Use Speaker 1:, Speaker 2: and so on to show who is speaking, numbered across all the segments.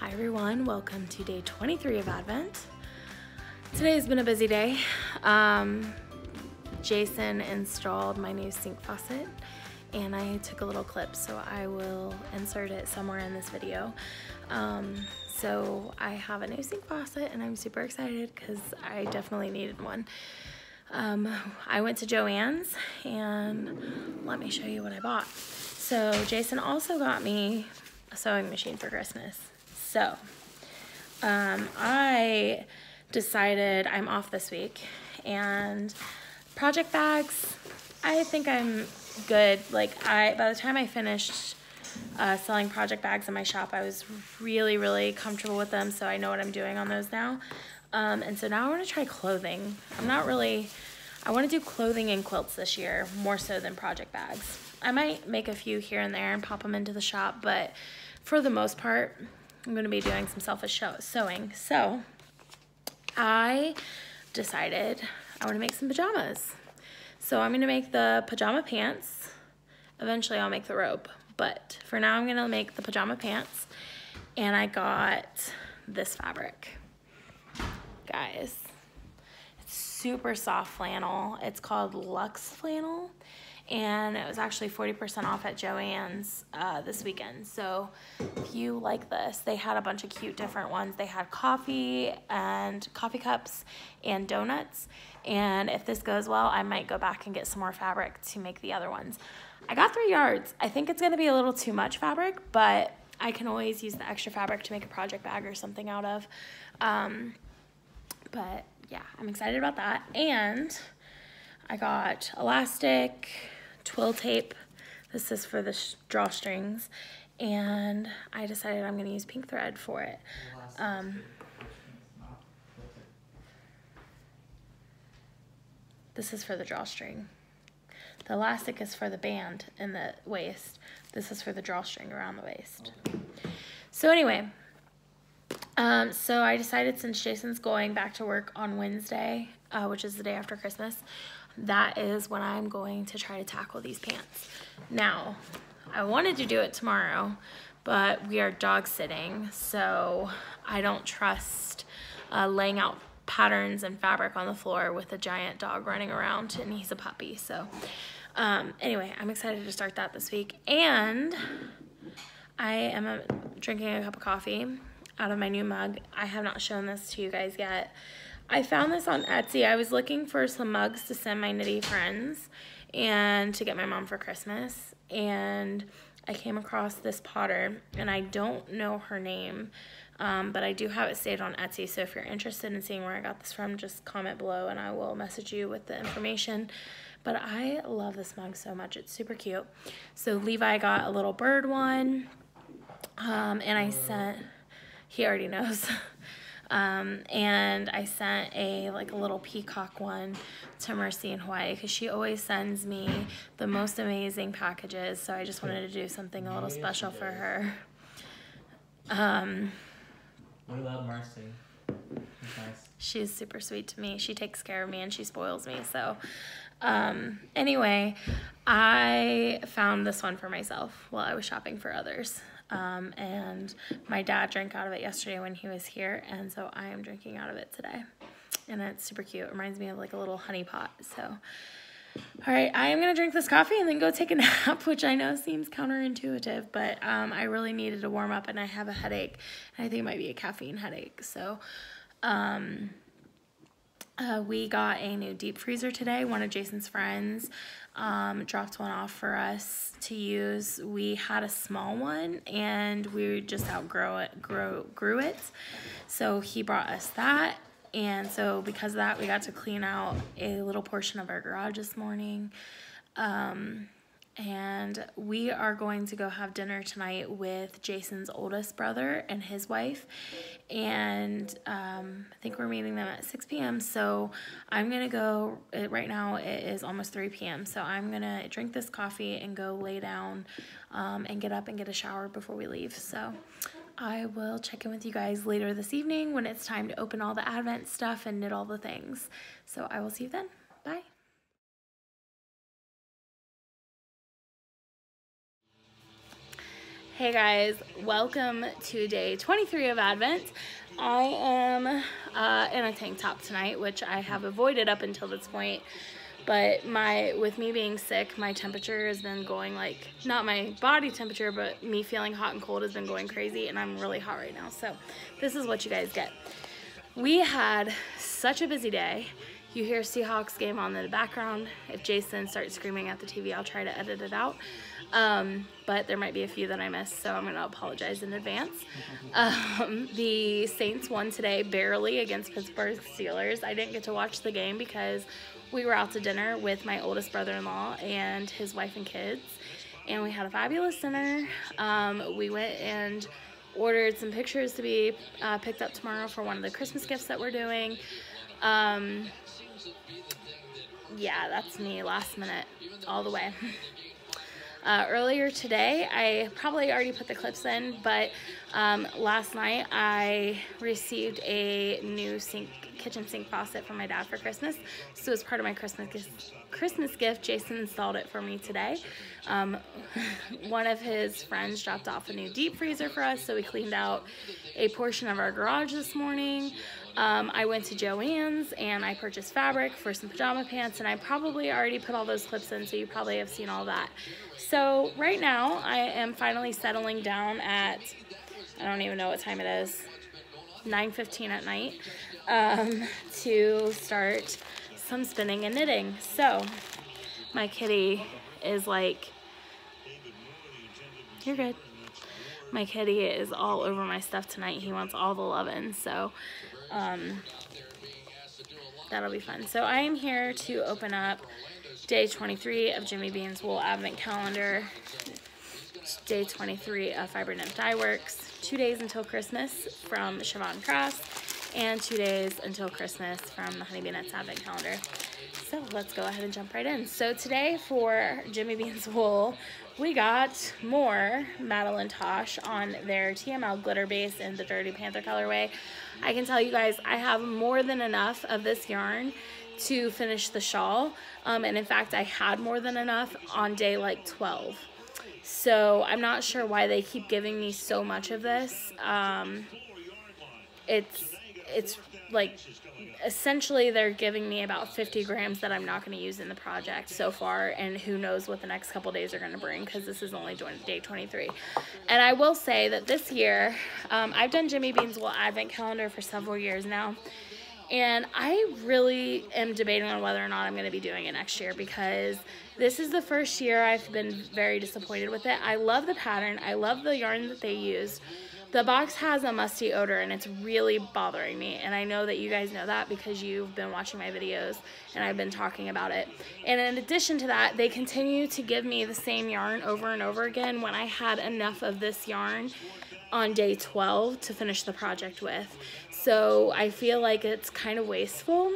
Speaker 1: Hi everyone, welcome to day 23 of Advent. Today has been a busy day. Jason installed my new sink faucet and I took a little clip, so I will insert it somewhere in this video. So I have a new sink faucet and I'm super excited because I definitely needed one. I went to Joann's and let me show you what I bought. So Jason also got me a sewing machine for Christmas. So I decided I'm off this week, and project bags, I think I'm good. Like by the time I finished selling project bags in my shop, I was really comfortable with them, so I know what I'm doing on those now. And so now I want to try clothing. I want to do clothing and quilts this year, more so than project bags. I might make a few here and there and pop them into the shop, but for the most part, I'm going to be doing some selfish sewing. So I decided I want to make some pajamas. So I'm going to make the pajama pants. Eventually I'll make the robe, but for now I'm going to make the pajama pants. And I got this fabric. Guys, it's super soft flannel. It's called Luxe flannel, and it was actually 40% off at Joann's this weekend. So if you like this, they had a bunch of cute different ones. They had coffee and coffee cups and donuts. And if this goes well, I might go back and get some more fabric to make the other ones. I got 3 yards. I think it's gonna be a little too much fabric, but I can always use the extra fabric to make a project bag or something out of. But yeah, I'm excited about that. And I got elastic, twill tape. This is for the drawstrings. And I decided I'm going to use pink thread for it. This is for the drawstring. The elastic is for the band in the waist. This is for the drawstring around the waist. So anyway, so I decided, since Jason's going back to work on Wednesday, which is the day after Christmas, that is when I'm going to try to tackle these pants. Now, I wanted to do it tomorrow, but we are dog sitting, so I don't trust laying out patterns and fabric on the floor with a giant dog running around, and he's a puppy. So anyway, I'm excited to start that this week. And I am drinking a cup of coffee out of my new mug. I have not shown this to you guys yet. I found this on Etsy. I was looking for some mugs to send my knitty friends and to get my mom for Christmas, and I came across this potter, and I don't know her name, but I do have it saved on Etsy, so if you're interested in seeing where I got this from, just comment below and I will message you with the information. But I love this mug so much. It's super cute. So Levi got a little bird one, and I sent, he already knows. And I sent a little peacock one to Mercy in Hawaii, because she always sends me the most amazing packages, so I just wanted to do something a little special for her.
Speaker 2: We love Mercy. She's nice.
Speaker 1: She's super sweet to me. She takes care of me and she spoils me. So anyway, I found this one for myself while I was shopping for others. And my dad drank out of it yesterday when he was here, and so I am drinking out of it today. And it's super cute. It reminds me of like a little honey pot. So, all right, I am going to drink this coffee and then go take a nap, which I know seems counterintuitive, but I really needed to warm up, and I have a headache, and I think it might be a caffeine headache. So we got a new deep freezer today. One of Jason's friends dropped one off for us to use. We had a small one and we just grew it. So he brought us that. And so because of that, we got to clean out a little portion of our garage this morning. And we are going to go have dinner tonight with Jason's oldest brother and his wife. And I think we're meeting them at 6 p.m. So I'm going to go, right now it is almost 3 p.m. So I'm going to drink this coffee and go lay down and get up and get a shower before we leave. So I will check in with you guys later this evening when it's time to open all the Advent stuff and knit all the things. So I will see you then. Bye. Hey guys, welcome to day 23 of Advent. I am in a tank top tonight, which I have avoided up until this point. But with me being sick, my temperature has been going like, not my body temperature, but me feeling hot and cold has been going crazy, and I'm really hot right now. So this is what you guys get. We had such a busy day. You hear Seahawks game on in the background. If Jason starts screaming at the TV, I'll try to edit it out. But there might be a few that I missed, so I'm going to apologize in advance. The Saints won today barely against Pittsburgh Steelers. I didn't get to watch the game because we were out to dinner with my oldest brother-in-law and his wife and kids, and we had a fabulous dinner. We went and ordered some pictures to be picked up tomorrow for one of the Christmas gifts that we're doing. Yeah, that's me, last minute, all the way. Earlier today, I probably already put the clips in, but last night I received a new kitchen sink faucet from my dad for Christmas. So as part of my Christmas gift, Jason installed it for me today. One of his friends dropped off a new deep freezer for us, so we cleaned out a portion of our garage this morning. I went to Joann's and I purchased fabric for some pajama pants, and I probably already put all those clips in, so you probably have seen all that. So right now I am finally settling down at, I don't even know what time it is, 9:15 at night, to start some spinning and knitting. So my kitty is like, you're good. My kitty is all over my stuff tonight. He wants all the lovin', so that'll be fun. So I am here to open up day 23 of Jimmy Bean's Wool Advent Calendar, day 23 of Fiber Nymph Dye Works, 2 days until Christmas from Siobhan Crafts, and 2 days until Christmas from the Honey Bee Nuts Advent Calendar. So let's go ahead and jump right in. So today for Jimmy Bean's Wool, we got more Madeline Tosh on their TML glitter base in the Dirty Panther colorway. I can tell you guys, I have more than enough of this yarn to finish the shawl, and in fact I had more than enough on day like 12. So I'm not sure why they keep giving me so much of this. It's like, essentially they're giving me about 50 grams that I'm not going to use in the project so far, and who knows what the next couple days are going to bring, because this is only day 23. And I will say that this year, I've done Jimmy Bean's Wool Advent Calendar for several years now, and I really am debating on whether or not I'm going to be doing it next year, because this is the first year I've been very disappointed with it. I love the pattern. I love the yarn that they used. The box has a musty odor, and it's really bothering me, and I know that you guys know that because you've been watching my videos and I've been talking about it. And in addition to that, they continue to give me the same yarn over and over again when I had enough of this yarn on day 12 to finish the project with. So I feel like it's kind of wasteful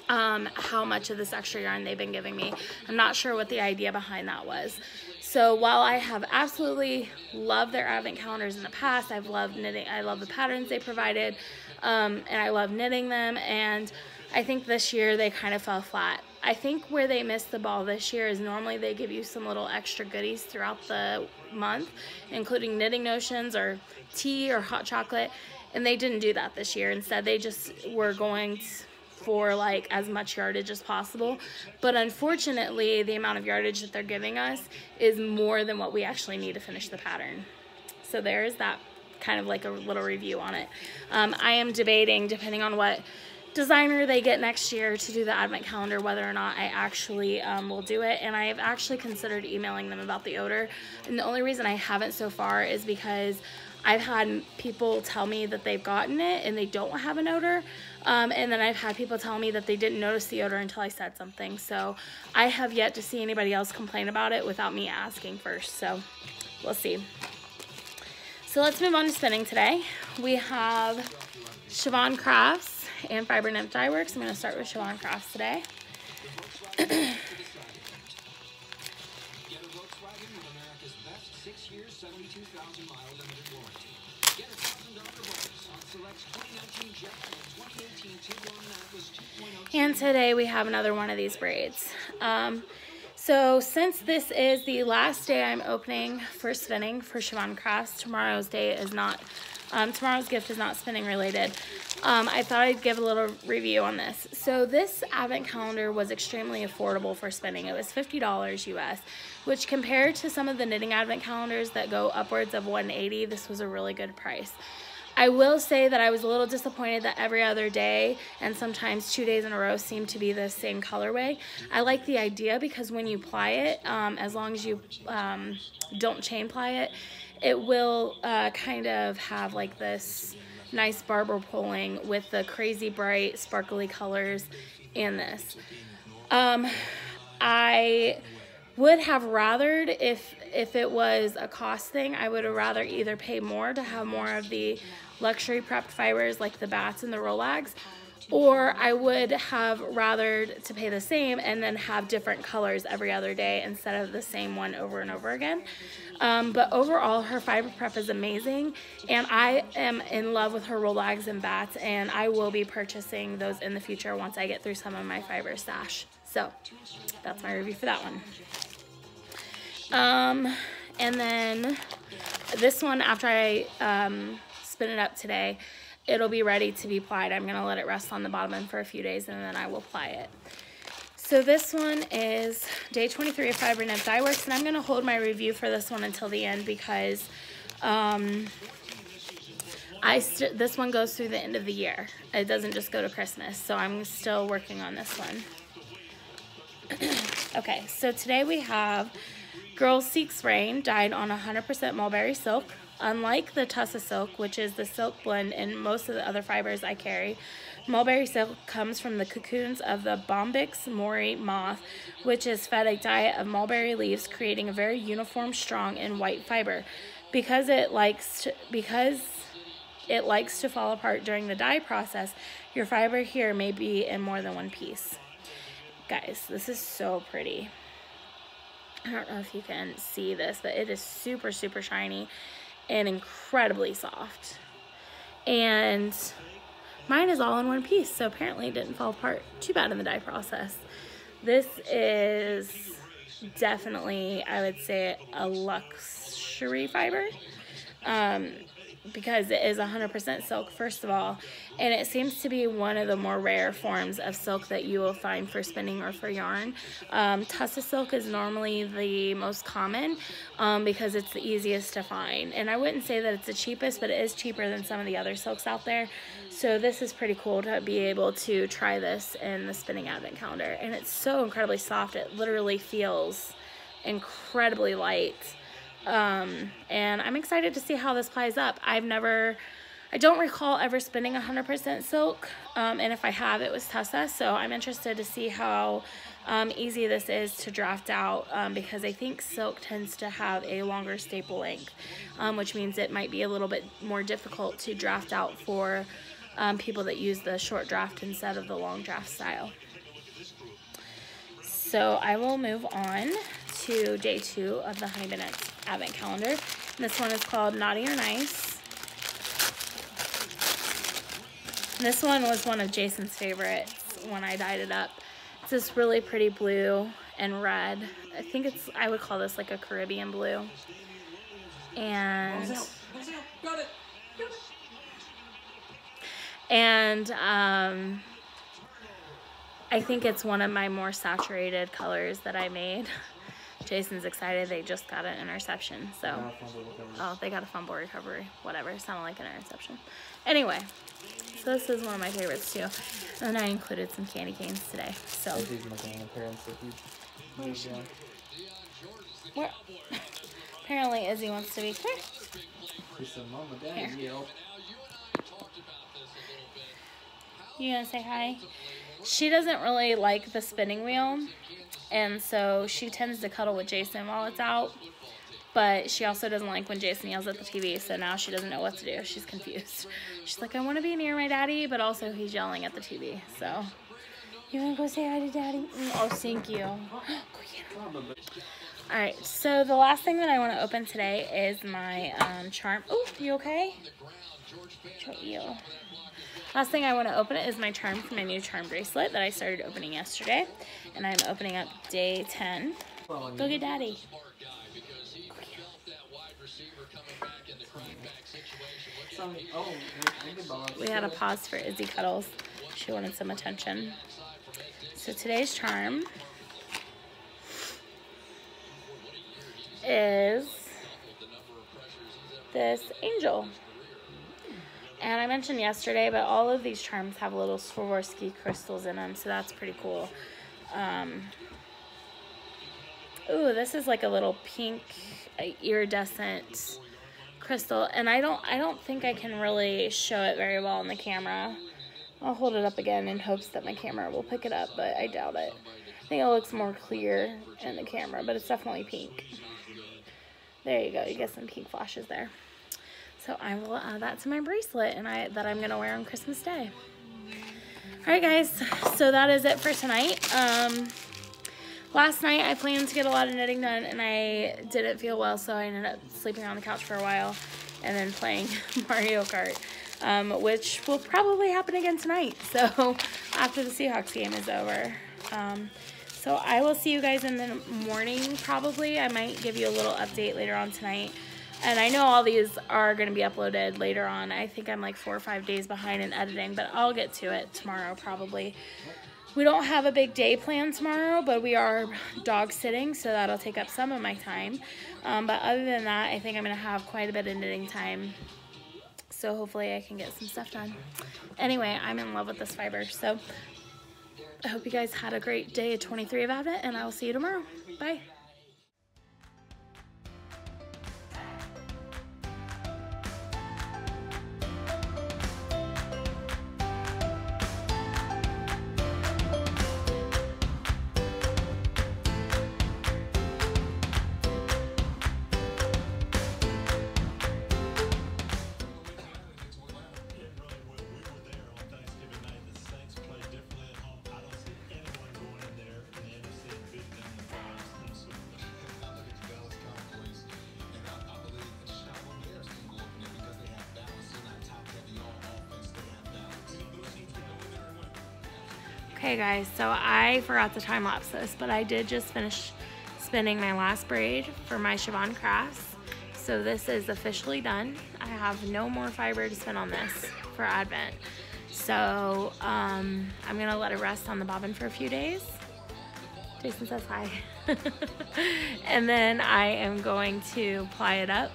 Speaker 1: how much of this extra yarn they've been giving me. I'm not sure what the idea behind that was. So while I have absolutely loved their advent calendars in the past, I've loved knitting, I love the patterns they provided, and I love knitting them, and I think this year they kind of fell flat. I think where they missed the ball this year is normally they give you some little extra goodies throughout the month, including knitting notions or tea or hot chocolate, and they didn't do that this year. Instead, they just were going for like as much yardage as possible, but unfortunately the amount of yardage that they're giving us is more than what we actually need to finish the pattern. So there's that kind of like a little review on it. I am debating, depending on what designer they get next year to do the advent calendar, whether or not I actually will do it. And I have actually considered emailing them about the odor, and the only reason I haven't so far is because I've had people tell me that they've gotten it and they don't have an odor, and then I've had people tell me that they didn't notice the odor until I said something. So I have yet to see anybody else complain about it without me asking first, so we'll see. So let's move on to spinning today. We have Siobhan Crafts and Fiber Nymph Dye Works. I'm going to start with Siobhan Crafts today. And today we have another one of these braids. So since this is the last day I'm opening for spinning for Siobhan Crafts, tomorrow's gift is not spinning related. I thought I'd give a little review on this. So this advent calendar was extremely affordable for spinning. It was $50 US, which compared to some of the knitting advent calendars that go upwards of $180, this was a really good price. I will say that I was a little disappointed that every other day and sometimes 2 days in a row seemed to be the same colorway. I like the idea because when you ply it, as long as you don't chain ply it, it will kind of have like this nice barber pulling with the crazy bright sparkly colors in this. I would have rathered, if it was a cost thing, I would have rather either pay more to have more of the luxury prepped fibers like the bats and the Rolags, or I would have rathered to pay the same and then have different colors every other day instead of the same one over and over again. But overall, her fiber prep is amazing, and I am in love with her Rolags and bats, and I will be purchasing those in the future once I get through some of my fiber stash. So that's my review for that one. And then this one, after I spin it up today, it'll be ready to be plied. I'm going to let it rest on the bottom end for a few days, and then I will ply it. So this one is day 23 of Fiber Knit Dye Works, and I'm going to hold my review for this one until the end because this one goes through the end of the year. It doesn't just go to Christmas, so I'm still working on this one. Okay, so today we have Girls Seeks Rain, dyed on 100% mulberry silk. Unlike the Tussa silk, which is the silk blend in most of the other fibers I carry, mulberry silk comes from the cocoons of the Bombyx mori moth, which is fed a diet of mulberry leaves, creating a very uniform, strong, and white fiber. Because it likes to fall apart during the dye process, your fiber here may be in more than one piece. Guys, this is so pretty. I don't know if you can see this, but it is super, super shiny and incredibly soft. And mine is all in one piece, so apparently it didn't fall apart too bad in the dye process. This is definitely, I would say, a luxury fiber. Because it is 100% silk, first of all, and it seems to be one of the more rare forms of silk that you will find for spinning or for yarn. Tussa silk is normally the most common because it's the easiest to find, and I wouldn't say that it's the cheapest, but it is cheaper than some of the other silks out there. So this is pretty cool to be able to try this in the spinning advent calendar, and it's so incredibly soft. It literally feels incredibly light. And I'm excited to see how this plies up. I don't recall ever spinning 100% silk, and if I have, it was Tussa, so I'm interested to see how easy this is to draft out, because I think silk tends to have a longer staple length, which means it might be a little bit more difficult to draft out for people that use the short draft instead of the long draft style. So I will move on to day 2 of the Honey Bennett advent calendar. And this one is called Naughty or Nice. This one was one of Jason's favorites when I dyed it up. It's this really pretty blue and red. I would call this like a Caribbean blue. And I think it's one of my more saturated colors that I made. Jason's excited. They just got an interception. So, oh, they got a fumble recovery. Whatever. It sounded like an interception. Anyway, so this is one of my favorites too. And then I included some candy canes today. So. Where? Apparently Izzy wants to be here. Here. You gonna say hi? She doesn't really like the spinning wheel, and so she tends to cuddle with Jason while it's out, but she also doesn't like when Jason yells at the TV, so now she doesn't know what to do. She's confused. She's like, I want to be near my daddy, but also he's yelling at the TV, so. You want to go say hi to daddy? Oh, thank you. Alright, so the last thing that I want to open today is my charm. Oh, you okay? You. Last thing I want to open is my charm for my new charm bracelet that I started opening yesterday. And I'm opening up day 10 Go get Daddy. We had a pause for Izzy Cuddles. She wanted some attention. So today's charm is this angel. And I mentioned yesterday, but all of these charms have little Swarovski crystals in them, so that's pretty cool. Ooh, this is like a little pink iridescent crystal, and I don't think I can really show it very well on the camera. I'll hold it up again in hopes that my camera will pick it up, but I doubt it. I think it looks more clear in the camera, but it's definitely pink. There you go. You get some pink flashes there. So I will add that to my bracelet that I'm gonna wear on Christmas Day. All right, guys. So that is it for tonight. Last night I planned to get a lot of knitting done, and I didn't feel well, so I ended up sleeping on the couch for a while and then playing Mario Kart, which will probably happen again tonight. So after the Seahawks game is over. So I will see you guys in the morning probably. I might give you a little update later on tonight. And I know all these are going to be uploaded later on. I think I'm like 4 or 5 days behind in editing, but I'll get to it tomorrow probably. We don't have a big day planned tomorrow, but we are dog sitting, so that'll take up some of my time. But other than that, I think I'm going to have quite a bit of knitting time. So hopefully I can get some stuff done. Anyway, I'm in love with this fiber. So I hope you guys had a great day 23 of Advent, and I will see you tomorrow. Bye. Okay guys, so I forgot to time lapse this, but I did just finish spinning my last braid for my Siobhan Crafts. So this is officially done. I have no more fiber to spin on this for Advent. So I'm gonna let it rest on the bobbin for a few days. Jason says hi. And then I am going to ply it up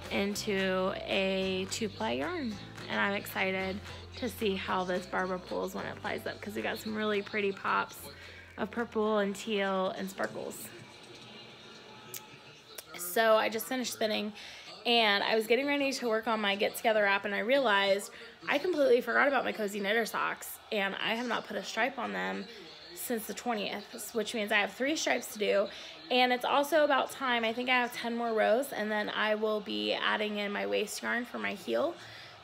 Speaker 1: into a 2-ply yarn. And I'm excited to see how this barber pulls when it plies up, because we got some really pretty pops of purple and teal and sparkles. So I just finished spinning, and I was getting ready to work on my Get Together app, and I realized I completely forgot about my Cozy Knitter socks, and I have not put a stripe on them since the 20th, which means I have 3 stripes to do. And it's also about time. I think I have 10 more rows, and then I will be adding in my waist yarn for my heel.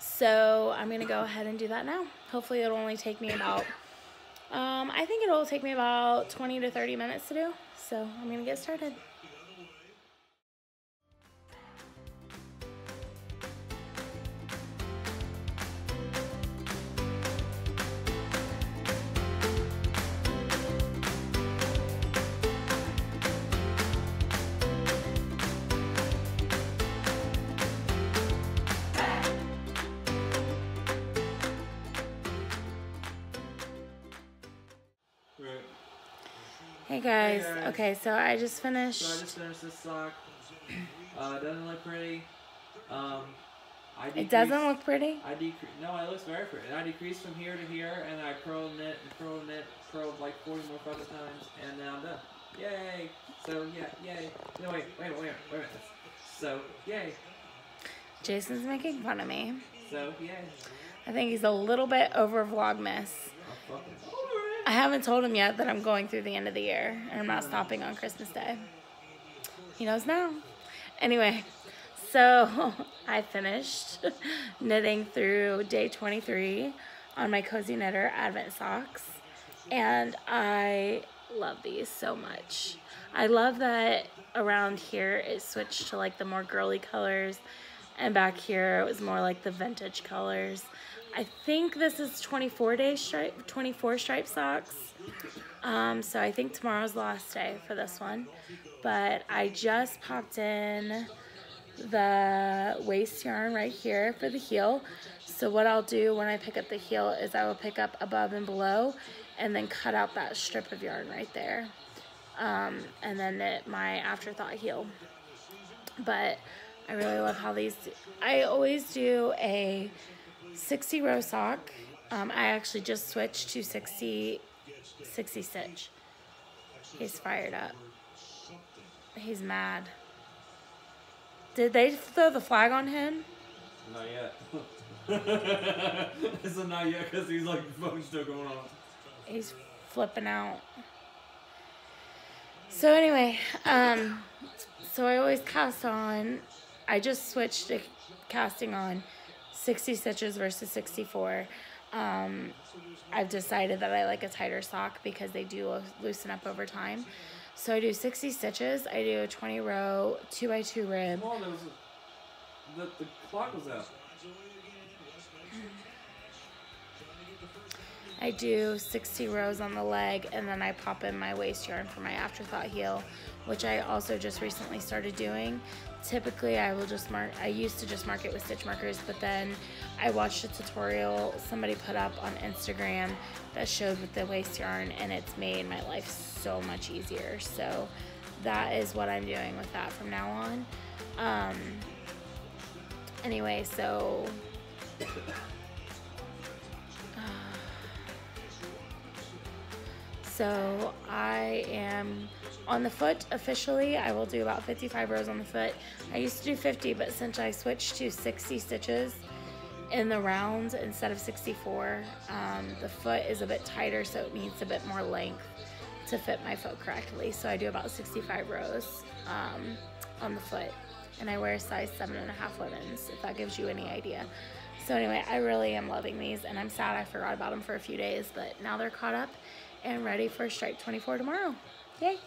Speaker 1: So I'm gonna go ahead and do that now. Hopefully it'll only take me about, I think it'll take me about 20 to 30 minutes to do. So I'm gonna get started. Hey guys. Okay, so I just finished.
Speaker 2: So I just finished this sock. Doesn't look pretty.
Speaker 1: It doesn't look pretty?
Speaker 2: No, it looks very pretty. I decreased from here to here, and I purl knit, purled like 40 more fucking times, and now I'm done. Yay! So yeah, yay. No, wait a minute. So yay.
Speaker 1: Jason's making fun of me.
Speaker 2: So yay.
Speaker 1: I think he's a little bit over Vlogmas. I haven't told him yet that I'm going through the end of the year and I'm not stopping on Christmas Day. He knows now. Anyway, so I finished knitting through day 23 on my Cozy Knitter Advent socks, and I love these so much. I love that around here it switched to like the more girly colors, and back here it was more like the vintage colors. I think this is 24 stripe socks. So I think tomorrow's the last day for this one. but I just popped in the waist yarn right here for the heel. So what I'll do when I pick up the heel is I will pick up above and below and then cut out that strip of yarn right there, and then knit my afterthought heel. But I really love how these, I always do a 60 row sock. I actually just switched to 60 stitch. He's fired up. He's mad. Did they throw the flag on him?
Speaker 2: Not yet. It's a not yet because he's like fucking still going on.
Speaker 1: He's flipping out. So anyway, so I always cast on, I just switched to casting on 60 stitches versus 64. I've decided that I like a tighter sock because they do loosen up over time. So I do 60 stitches. I do a 20 row 2x2 rib.
Speaker 2: Come on, the clock was out.
Speaker 1: I do 60 rows on the leg, and then I pop in my waist yarn for my afterthought heel, which I also just recently started doing. Typically I will just mark, I used to just mark it with stitch markers, but then I watched a tutorial somebody put up on Instagram that showed with the waist yarn, and it's made my life so much easier. So that is what I'm doing with that from now on. Anyway, so so I am on the foot officially. I will do about 55 rows on the foot. I used to do 50, but since I switched to 60 stitches in the rounds instead of 64, the foot is a bit tighter, so it needs a bit more length to fit my foot correctly. So I do about 65 rows on the foot, and I wear a size 7.5 women's, if that gives you any idea. So anyway, I really am loving these, and I'm sad I forgot about them for a few days, but now they're caught up and ready for Strike 24 tomorrow. Yay!